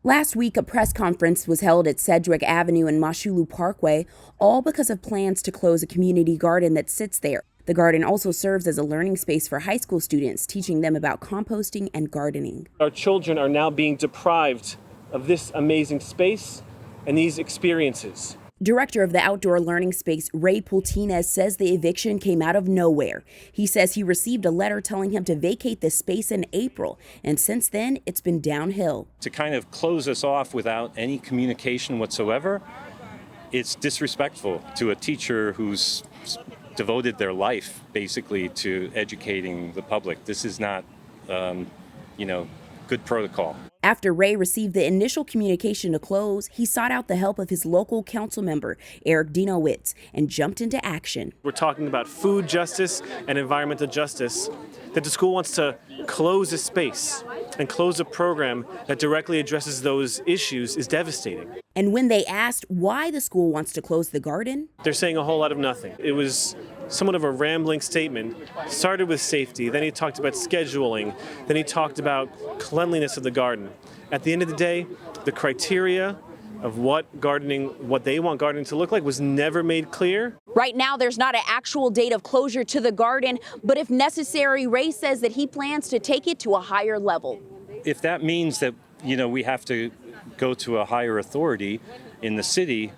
Last week, a press conference was held at Sedgwick Avenue and Moshulu Parkway, all because of plans to close a community garden that sits there. The garden also serves as a learning space for high school students, teaching them about composting and gardening. Our children are now being deprived of this amazing space and these experiences. Director of the outdoor learning space, Ray Pultinas, says the eviction came out of nowhere. He says he received a letter telling him to vacate the space in April, and since then, it's been downhill. To kind of close us off without any communication whatsoever, it's disrespectful to a teacher who's devoted their life, basically, to educating the public. This is not, good protocol. After Ray received the initial communication to close, he sought out the help of his local council member, Dinowitz, and jumped into action. We're talking about food justice and environmental justice, that the school wants to close a space and close a program that directly addresses those issues is devastating. And when they asked why the school wants to close the garden, they're saying a whole lot of nothing. It was somewhat of a rambling statement. Started with safety, then he talked about scheduling, then he talked about cleanliness of the garden. At the end of the day, the criteria of what they want gardening to look like was never made clear. Right now, there's not an actual date of closure to the garden, but if necessary, Ray says that he plans to take it to a higher level. If that means that, we have to go to a higher authority in the city,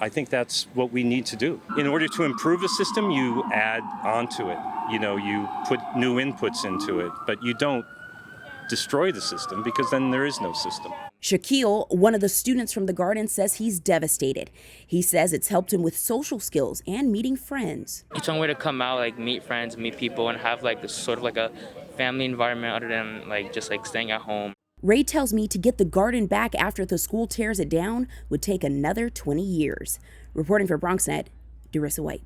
I think that's what we need to do. In order to improve a system, you add onto it. You put new inputs into it, but you don't destroy the system, because then there is no system. Shakil, one of the students from the garden, says he's devastated. He says it's helped him with social skills and meeting friends. It's one way to come out, meet friends, meet people, and have this sort of a family environment other than just staying at home. Ray tells me to get the garden back after the school tears it down would take another 20 years. Reporting for BronxNet, Dorissa White.